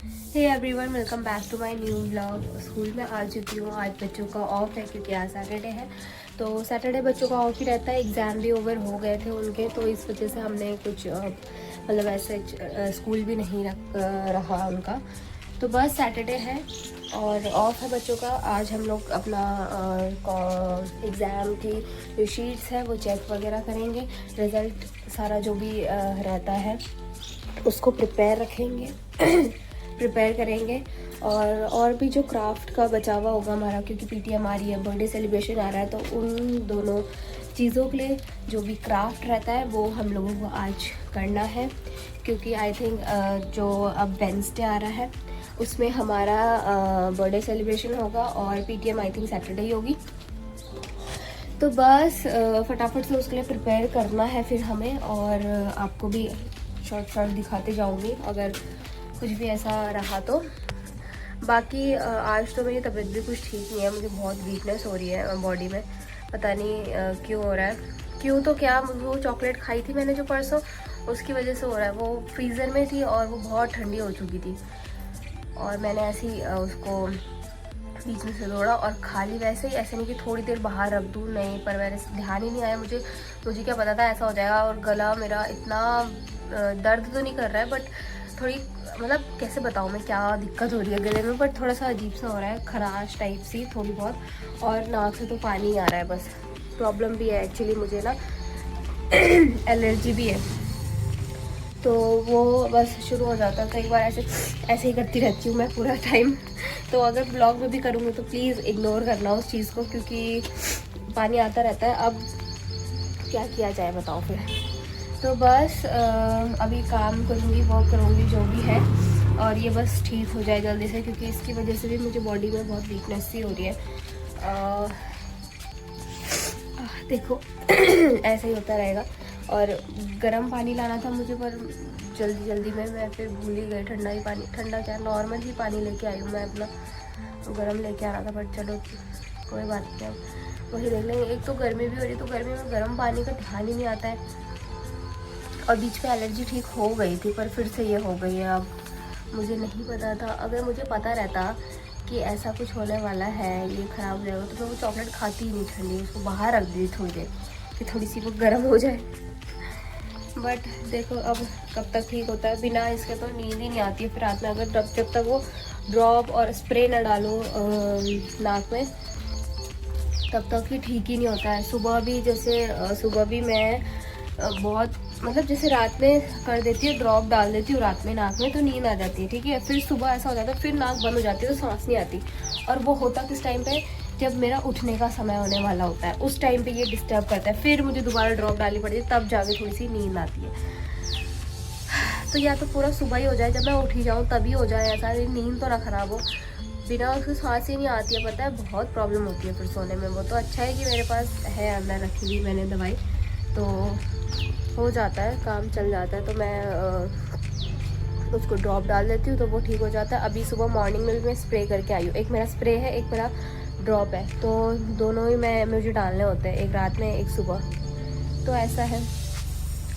Hey everyone, welcome back to my new vlog. School में आ चुकी हूँ। आज बच्चों का ऑफ है क्योंकि आज सैटरडे है। तो सैटरडे बच्चों का ऑफ ही रहता है। एग्ज़ाम भी ओवर हो गए थे उनके, तो इस वजह से हमने कुछ मतलब ऐसे स्कूल भी नहीं रहा उनका। तो बस सैटरडे है और ऑफ है बच्चों का। आज हम लोग अपना एग्ज़ाम की जो शीट्स है वो चेक वगैरह करेंगे। रिज़ल्ट सारा जो भी रहता है उसको प्रिपेयर करेंगे। और भी जो क्राफ्ट का बचा हुआ होगा हमारा, क्योंकि पीटीएम आ रही है, बर्थडे सेलिब्रेशन आ रहा है, तो उन दोनों चीज़ों के लिए जो भी क्राफ्ट रहता है वो हम लोगों को आज करना है। क्योंकि आई थिंक जो अब वेडनेसडे आ रहा है उसमें हमारा बर्थडे सेलिब्रेशन होगा और पीटीएम आई थिंक सैटरडे ही होगी। तो बस फटाफट से उसके लिए प्रिपेयर करना है फिर हमें। और आपको भी शॉर्ट दिखाते जाऊंगी अगर कुछ भी ऐसा रहा तो। बाकी आज तो मेरी तबीयत भी कुछ ठीक नहीं है। मुझे बहुत वीकनेस हो रही है बॉडी में, पता नहीं क्यों हो रहा है। क्यों तो क्या, वो चॉकलेट खाई थी मैंने जो परसों, उसकी वजह से हो रहा है। वो फ्रीज़र में थी और वो बहुत ठंडी हो चुकी थी और मैंने ऐसे ही उसको बीच में से तोड़ा और खा ली। वैसे ही, ऐसे नहीं कि थोड़ी देर बाहर रख दूँ, नहीं, पर मैंने ध्यान ही नहीं आया। मुझे क्या पता था ऐसा हो जाएगा। और गला मेरा इतना दर्द तो नहीं कर रहा है, बट थोड़ी मतलब कैसे बताऊँ मैं क्या दिक्कत हो रही है गले में, बट थोड़ा सा अजीब सा हो रहा है, खराश टाइप सी थोड़ी बहुत। और नाक से तो पानी ही आ रहा है बस। प्रॉब्लम भी है एक्चुअली, मुझे ना एलर्जी भी है, तो वो बस शुरू हो जाता है। कई बार ऐसे ही करती रहती हूँ मैं पूरा टाइम। तो अगर ब्लॉग में भी करूँगी तो प्लीज़ इग्नोर करना उस चीज़ को, क्योंकि पानी आता रहता है। अब क्या किया जाए बताओ फिर। तो बस अभी काम करूँगी, वर्क करूँगी जो भी है, और ये बस ठीक हो जाए जल्दी से, क्योंकि इसकी वजह से भी मुझे बॉडी में बहुत वीकनेस सी हो रही है। देखो ऐसे ही होता रहेगा। और गर्म पानी लाना था मुझे, पर जल्दी में मैं फिर भूल ही गई। ठंडा क्या, नॉर्मल ही पानी लेके आई हूँ मैं अपना। गर्म लेके आना था, पर चलो कोई बात नहीं, वही देख लेंगे। एक तो गर्मी भी हो रही है, तो गर्मी में गर्म पानी का ध्यान ही नहीं आता है। और बीच में एलर्जी ठीक हो गई थी, पर फिर से ये हो गई है। अब मुझे नहीं पता था। अगर मुझे पता रहता कि ऐसा कुछ होने वाला है, ये ख़राब हो जाएगा, तो मैं वो चॉकलेट खाती ही नहीं ठंडी, उसको बाहर रख दी थोड़ी देर कि थोड़ी सी वो गर्म हो जाए। बट देखो अब कब तक ठीक होता है। बिना इसके तो नींद ही नहीं आती है फिर रात में, अगर जब तक वो ड्रॉप और स्प्रे न डालो नाक में, तब तक ही ठीक ही नहीं होता है। सुबह भी जैसे सुबह भी मैं बहुत मतलब जैसे रात में कर देती हूँ, ड्रॉप डाल देती हूँ रात में नाक में, तो नींद आ जाती है, ठीक है। फिर सुबह ऐसा हो जाता है, फिर नाक बंद हो जाती है, तो सांस नहीं आती। और वो होता किस टाइम पे, जब मेरा उठने का समय होने वाला होता है, उस टाइम पे ये डिस्टर्ब करता है। फिर मुझे दोबारा ड्रॉप डालनी पड़ती है, तब जाके थोड़ी सी नींद आती है। तो या तो पूरा सुबह ही हो जाए, जब मैं उठी जाऊँ तभी हो जाए ऐसा, नींद तो ना ख़राब हो। बिना उसकी सांस ही नहीं आती है, पता है, बहुत प्रॉब्लम होती है फिर सोने में। वो तो अच्छा है कि मेरे पास है, अंदर रखी हुई मैंने दवाई, तो हो जाता है, काम चल जाता है। तो मैं उसको ड्रॉप डाल देती हूँ तो वो ठीक हो जाता है। अभी सुबह मॉर्निंग में भी मैं स्प्रे करके आई हूँ। एक मेरा स्प्रे है, एक मेरा ड्रॉप है, तो दोनों ही मुझे डालने होते हैं, एक रात में एक सुबह। तो ऐसा है।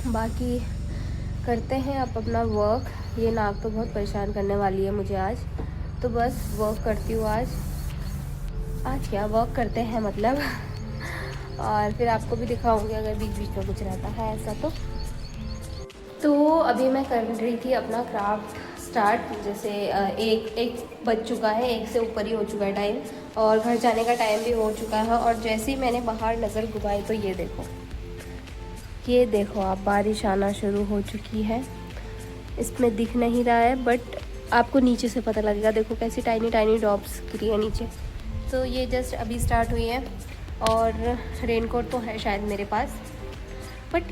बाकी करते हैं आप अपना वर्क। ये नाक तो बहुत परेशान करने वाली है मुझे आज, तो बस वर्क करती हूँ आज क्या वर्क करते हैं मतलब। और फिर आपको भी दिखाऊंगी अगर बीच बीच में कुछ रहता है ऐसा तो अभी मैं कर रही थी अपना क्राफ्ट स्टार्ट। जैसे एक बज चुका है, एक से ऊपर ही हो चुका है टाइम, और घर जाने का टाइम भी हो चुका है। और जैसे ही मैंने बाहर नज़र घुमाई तो ये देखो आप, बारिश आना शुरू हो चुकी है। इसमें दिख नहीं रहा है, बट आपको नीचे से पता लगेगा। देखो कैसी टाइनी टाइनी ड्रॉप्स गिरी है नीचे। तो ये जस्ट अभी स्टार्ट हुई है। और रेनकोट तो है शायद मेरे पास, बट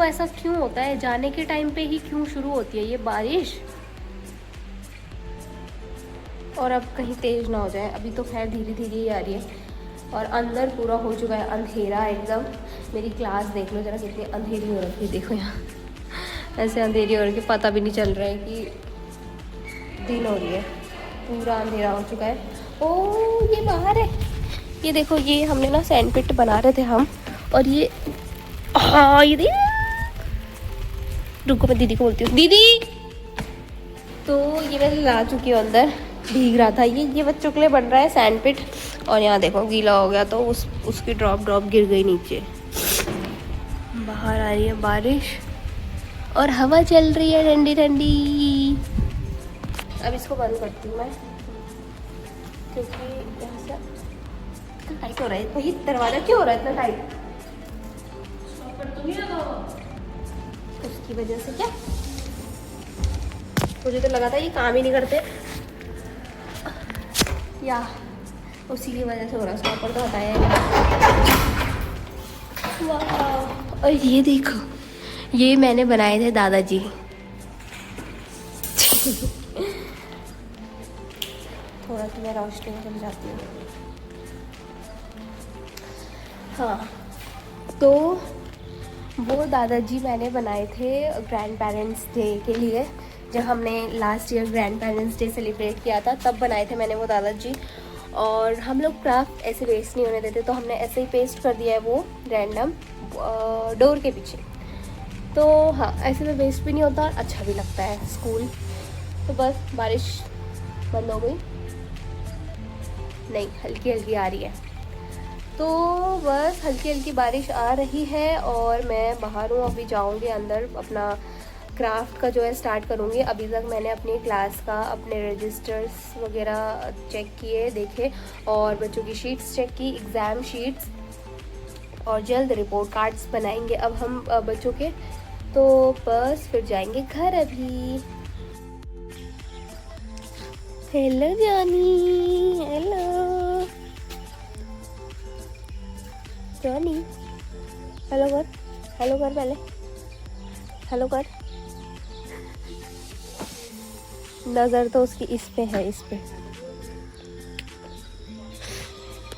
ऐसा क्यों होता है, जाने के टाइम पे ही क्यों शुरू होती है ये बारिश। और अब कहीं तेज़ ना हो जाए। अभी तो खैर धीरे धीरे ही आ रही है। और अंदर पूरा हो चुका है अंधेरा एकदम। मेरी क्लास देख लो जरा कितनी अंधेरी हो रखी है। देखो यहाँ ऐसे अंधेरी हो रही है, पता भी नहीं चल रहा है कि दिन हो रही है। पूरा अंधेरा हो चुका है। ओ ये बाहर है, ये देखो, ये हमने ना सैंड पिट बना रहे थे हम, और ये हाँ ये रुको मैं दीदी को बोलती हूँ। दीदी तो ये मैं ला चुकी हूँ अंदर, भीग रहा था ये बच्चों के लिए बन रहा है सैंडपिट। और यहाँ देखो गीला हो गया तो उसकी ड्रॉप गिर गई नीचे। बाहर आ रही है बारिश और हवा चल रही है ठंडी ठंडी। अब इसको बंद करती हूँ मैं, क्योंकि यहाँ से इतना टाइट हो रहा है। भाई दरवाज़ा क्यों हो रहा है इतना टाइट? उसकी वजह से क्या, मुझे तो लगा था ये काम ही नहीं करते, या उसी की वजह से हो रहा है। स्टॉपर तो हटाया है। वाह, और ये देखो, ये मैंने बनाए थे दादाजी। थोड़ा सा मैं रोशनी में चल जाती हूँ। हाँ, तो वो दादाजी मैंने बनाए थे ग्रैंड पेरेंट्स डे के लिए। जब हमने last year grand parents day celebrate किया था तब बनाए थे मैंने वो दादाजी। और हम लोग क्राफ्ट ऐसे वेस्ट नहीं होने देते, तो हमने ऐसे ही पेस्ट कर दिया है वो रैंडम डोर के पीछे। तो हाँ, ऐसे में वेस्ट भी नहीं होता और अच्छा भी लगता है स्कूल। तो बस बारिश बंद हो गई, नहीं हल्की हल्की आ रही है। तो बस हल्की हल्की बारिश आ रही है और मैं बाहर हूँ, अभी जाऊँगी अंदर, अपना क्राफ्ट का जो है स्टार्ट करूँगी। अभी तक मैंने अपनी क्लास का अपने रजिस्टर्स वगैरह चेक किए, देखे, और बच्चों की शीट्स चेक की, एग्ज़ाम शीट्स, और जल्द रिपोर्ट कार्ड्स बनाएंगे अब हम बच्चों के। तो बस फिर जाएंगे घर अभी। Hello Johnny, hello Johnny, hello कर, हेलो कर, पहले हेलो कर। नज़र तो उसकी इस पे है, इस पे।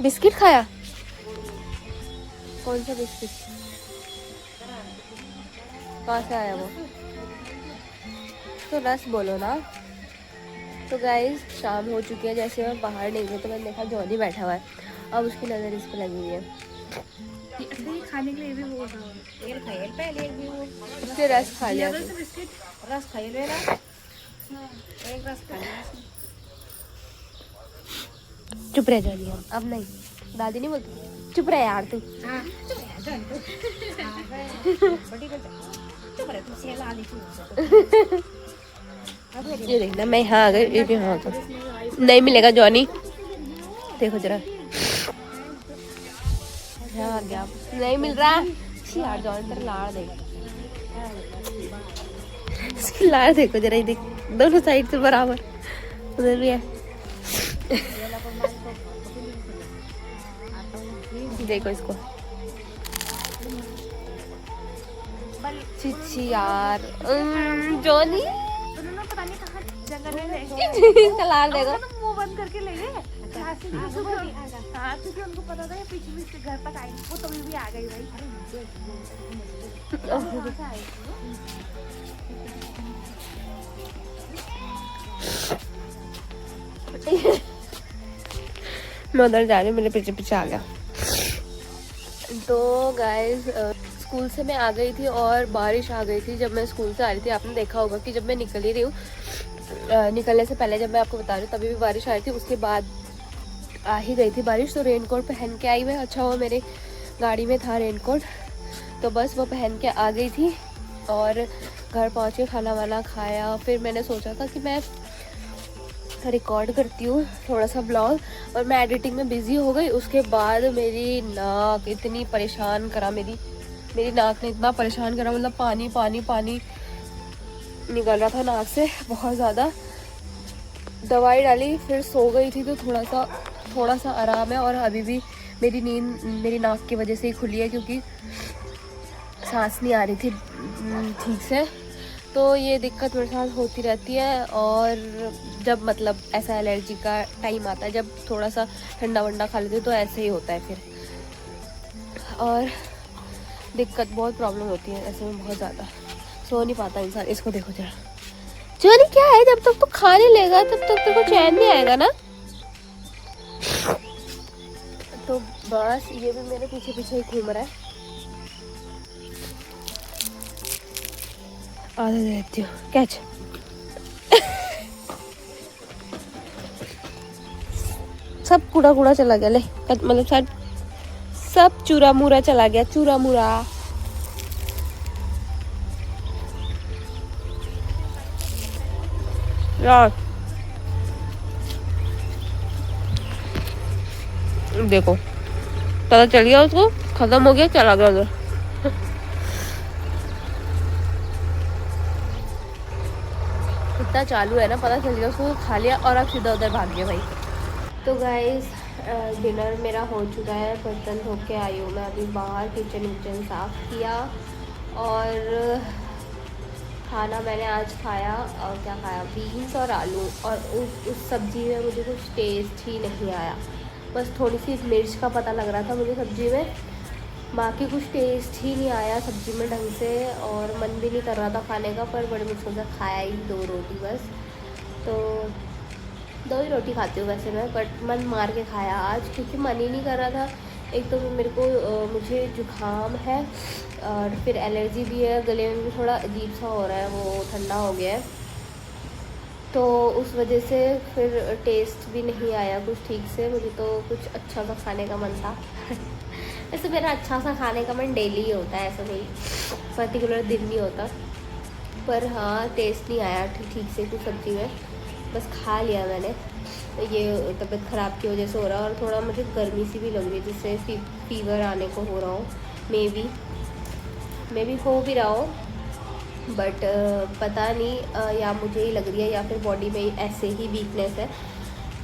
बिस्किट खाया? कौन सा बिस्किट? कहाँ से आया वो? तो रस बोलो ना। तो गाइस शाम हो चुकी है, जैसे मैं बाहर नहीं गई तो मैंने देखा जॉनी बैठा हुआ है। अब उसकी नज़र इस पे लगी हुई है। खाने के लिए भी बोल रहा हूँ, ये खाइए पहले एक भी वो उसके रस खा लिया। रस खाइए मेरा, एक रस खा लिया। चुप रह जानी, अब नहीं, दादी नहीं बोलती। चुप रह यार तू। हाँ बड़ी चुप रह तू, सेला ली तू। ये देखना, मैं यहाँ आ गई, ये भी यहाँ आ गई। नहीं मिलेगा जॉनी, देखो जरा, यहाँ आ गया, नहीं मिल रहा यार। जॉनी तेरा लाड़ देख, इसकी लाड़ देखो जरा, ये देख, दोनों साइड से बराबर, उधर भी है। देखो इसको, चिची यार, जॉनी पता नहीं कहाँ जंगल में इसका लाड़ देखो। मुंह बंद करके ले गए। हाँ, क्योंकि उनको पता था पीछे भी घर तक आएंगे, वो तभी भी आ गई भाई। मैं उधर जा रही हूँ, मेरे पीछे पीछे आ गया। तो गाइस स्कूल से मैं आ गई थी और बारिश आ गई थी जब मैं स्कूल से आ रही थी। आपने देखा होगा कि जब मैं निकल ही रही हूँ, निकलने से पहले जब मैं आपको बता रही हूँ तभी भी बारिश आ रही थी, उसके बाद आ ही गई थी बारिश। तो रेनकोट पहन के आई मैं, अच्छा हुआ मेरे गाड़ी में था रेनकोट, तो बस वो पहन के आ गई थी। और घर पहुँच के खाना वाना खाया, फिर मैंने सोचा था कि मैं रिकॉर्ड करती हूँ थोड़ा सा ब्लॉग, और मैं एडिटिंग में बिज़ी हो गई। उसके बाद मेरी नाक इतनी परेशान करा, मेरी नाक ने इतना परेशान करा, मतलब पानी पानी पानी निकल रहा था नाक से बहुत ज़्यादा। दवाई डाली, फिर सो गई थी, तो थोड़ा सा आराम है। और अभी भी मेरी नींद मेरी नाक की वजह से ही खुली है, क्योंकि सांस नहीं आ रही थी ठीक से। तो ये दिक्कत मेरे साथ होती रहती है। और जब मतलब ऐसा एलर्जी का टाइम आता है, जब थोड़ा सा ठंडा वंडा खा लेते तो ऐसे ही होता है फिर। और दिक्कत, बहुत प्रॉब्लम होती है ऐसे में, बहुत ज़्यादा सो नहीं पाता इंसान। इसको देखो जरा, चोरी क्या है, जब तक तो खा नहीं लेगा तब तक तेरे को चैन नहीं आएगा ना। तो बस ये भी मेरे पीछे पीछे ही घूम रहा है। आधा देती हूँ कैच। सब कूड़ा कूड़ा चला गया, ले मतलब सब चूरा मूरा चला गया, चूरा मूरा। यार देखो पता चल गया उसको, खत्म हो गया, चला गया उधर। इतना चालू है ना, पता चल गया उसको, खा लिया और अब सीधा उधर भाग गया भाई। तो गाइस डिनर मेरा हो चुका है, बर्तन धो के आई हूँ मैं अभी बाहर, किचन विचन साफ़ किया और खाना मैंने आज खाया। और क्या खाया, बीन्स और आलू, और उस सब्ज़ी में मुझे कुछ टेस्ट ही नहीं आया। बस थोड़ी सी मिर्च का पता लग रहा था मुझे सब्ज़ी में, बाकी कुछ टेस्ट ही नहीं आया सब्ज़ी में ढंग से, और मन भी नहीं कर रहा था खाने का। पर बड़े मुश्किल से खाया ही 2 रोटी बस, तो 2 ही रोटी खाती हूँ वैसे मैं, बट मन मार के खाया आज क्योंकि मन ही नहीं कर रहा था। एक तो मेरे को मुझे जुकाम है और फिर एलर्जी भी है, गले में भी थोड़ा अजीब सा हो रहा है, वो ठंडा हो गया है, तो उस वजह से फिर टेस्ट भी नहीं आया कुछ ठीक से। मुझे तो कुछ अच्छा सा खाने का मन था। वैसे मेरा अच्छा सा खाने का मन डेली ही होता है, ऐसा कोई पर्टिकुलर दिन नहीं होता, पर हाँ टेस्ट नहीं आया ठीक से कुछ सब्ज़ी में, बस खा लिया मैंने। तो ये तबीयत ख़राब की वजह से हो रहा है, और थोड़ा मुझे गर्मी सी भी लग रही है, जिससे फीवर आने को हो रहा हो, मे बी हो भी रहा हो, बट पता नहीं, या मुझे ही लग रही है या फिर बॉडी में ऐसे ही वीकनेस है,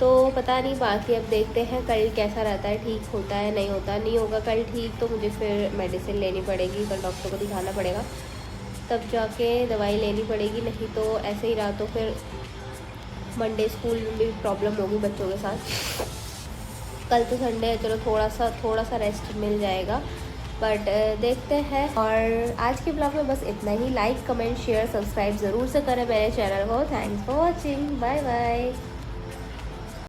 तो पता नहीं। बाकी अब देखते हैं कल कैसा रहता है, ठीक होता है नहीं होता। नहीं होगा कल ठीक तो मुझे फिर मेडिसिन लेनी पड़ेगी, कल डॉक्टर को दिखाना पड़ेगा, तब जाके दवाई लेनी पड़ेगी। नहीं तो ऐसे ही रहा तो फिर मंडे स्कूल में भी प्रॉब्लम होगी बच्चों के साथ। कल तो संडे है, चलो थोड़ा सा रेस्ट मिल जाएगा, बट देखते हैं। और आज के ब्लॉग में बस इतना ही। लाइक कमेंट शेयर सब्सक्राइब ज़रूर से करें मेरे चैनल को। Thanks for watching, bye bye.